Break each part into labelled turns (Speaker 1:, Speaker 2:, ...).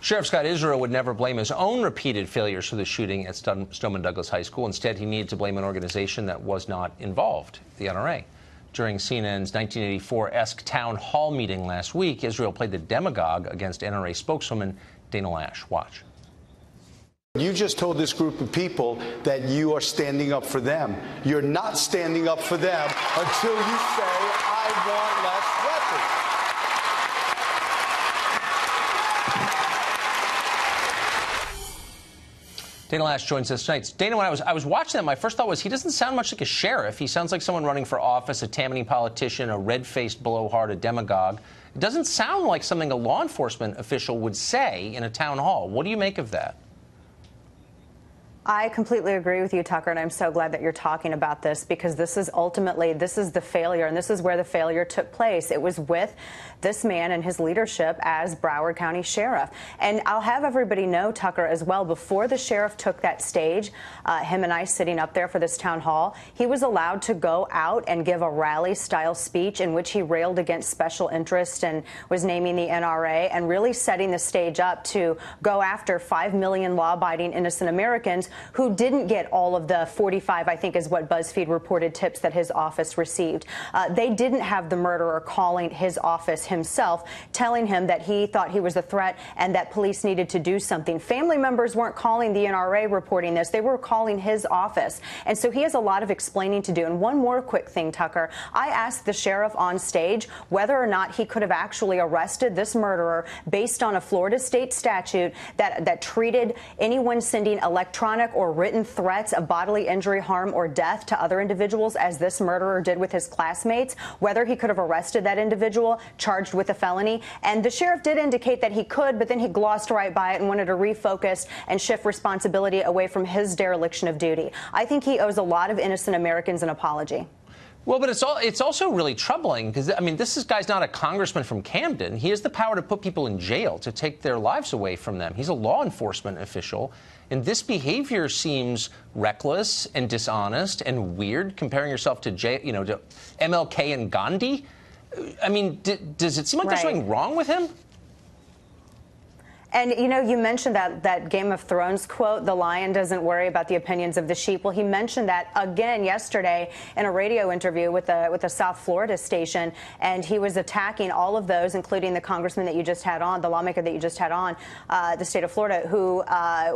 Speaker 1: Sheriff Scott Israel would never blame his own repeated failures for the shooting at Stoneman Douglas High School. Instead, he needed to blame an organization that was not involved, the NRA. During CNN's 1984-esque town hall meeting last week, Israel played the demagogue against NRA spokeswoman Dana Loesch. Watch.
Speaker 2: You just told this group of people that you are standing up for them. You're not standing up for them until you say, I want less weapons.
Speaker 1: Dana Loesch joins us tonight. Dana, when I was watching that, my first thought was he doesn't sound much like a sheriff. He sounds like someone running for office, a Tammany politician, a red-faced blowhard, a demagogue. It doesn't sound like something a law enforcement official would say in a town hall. What do you make of that?
Speaker 3: I completely agree with you, Tucker, and I'm so glad that you're talking about this, because this is ultimately, this is the failure, and this is where the failure took place. It was with this man and his leadership as Broward County Sheriff. And I'll have everybody know, Tucker, as well, before the sheriff took that stage, him and I sitting up there for this town hall, he was allowed to go out and give a rally-style speech in which he railed against special interests and was naming the NRA and really setting the stage up to go after 5 million law-abiding innocent Americans who didn't get all of the 45, I think is what BuzzFeed reported, tips that his office received. They didn't have the murderer calling his office himself, telling him that he thought he was a threat and that police needed to do something. Family members weren't calling the NRA reporting this. They were calling his office. And so he has a lot of explaining to do. And one more quick thing, Tucker. I asked the sheriff on stage whether or not he could have actually arrested this murderer based on a Florida state statute that treated anyone sending electronic or written threats of bodily injury, harm, or death to other individuals, as this murderer did with his classmates, whether he could have arrested that individual charged with a felony. And the sheriff did indicate that he could, but then he glossed right by it and wanted to refocus and shift responsibility away from his dereliction of duty. I think he owes a lot of innocent Americans an apology.
Speaker 1: Well, but it's also really troubling because, I mean, this guy's not a congressman from Camden. He has the power to put people in jail, to take their lives away from them. He's a law enforcement official. And this behavior seems reckless and dishonest and weird, comparing yourself to, to MLK and Gandhi. I mean, does it seem like there's something wrong with him?
Speaker 3: And, you know, you mentioned that Game of Thrones quote, the lion doesn't worry about the opinions of the sheep. Well, he mentioned that again yesterday in a radio interview with a South Florida station, and he was attacking all of those, including the congressman that you just had on, the lawmaker that you just had on, the state of Florida, who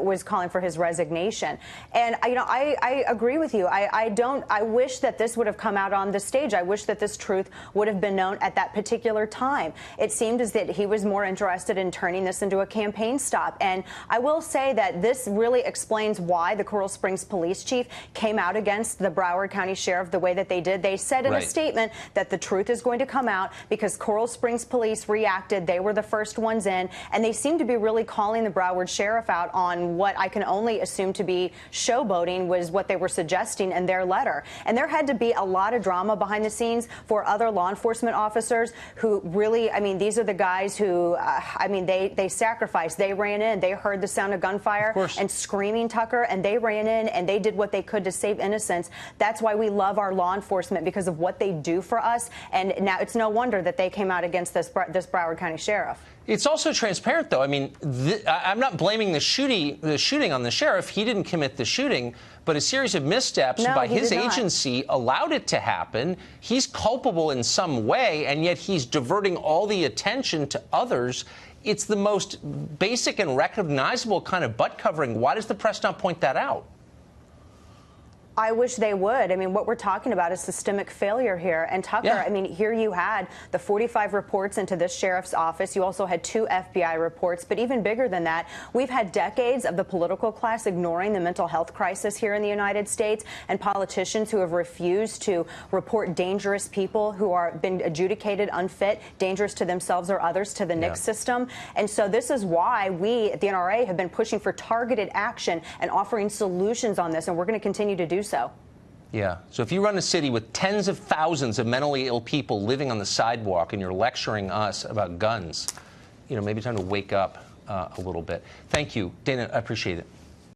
Speaker 3: was calling for his resignation. And, you know, I agree with you. I wish that this would have come out on the stage. I wish that this truth would have been known at that particular time. It seemed as that he was more interested in turning this into a campaign stop. And I will say that this really explains why the Coral Springs police chief came out against the Broward County sheriff the way that they did. They said in a statement that the truth is going to come out because Coral Springs police reacted. They were the first ones in, and they seem to be really calling the Broward sheriff out on what I can only assume to be showboating was what they were suggesting in their letter. And there had to be a lot of drama behind the scenes for other law enforcement officers who really, I mean, these are the guys who, I mean, they sacrificed. They ran in. They heard the sound of gunfire and screaming, Tucker, and they ran in and they did what they could to save innocence. That's why we love our law enforcement, because of what they do for us. And now it's no wonder that they came out against this Broward County sheriff.
Speaker 1: It's also transparent, though. I mean, I'm not blaming the shooting on the sheriff. He didn't commit the shooting, but a series of missteps by his agency allowed it to happen. He's culpable in some way, and yet he's diverting all the attention to others. It's the most basic and recognizable kind of butt covering. Why does the press not point that out?
Speaker 3: I wish they would. I mean, what we're talking about is systemic failure here. And Tucker, I mean, here you had the 45 reports into this sheriff's office. You also had 2 FBI reports. But even bigger than that, we've had decades of the political class ignoring the mental health crisis here in the United States, and politicians who have refused to report dangerous people who are been adjudicated unfit, dangerous to themselves or others, to the NICS system. And so this is why we at the NRA have been pushing for targeted action and offering solutions on this. And we're going to continue to do so.
Speaker 1: Yeah. So if you run a city with tens of thousands of mentally ill people living on the sidewalk and you're lecturing us about guns, you know, maybe time to wake up a little bit. Thank you, Dana. I appreciate it.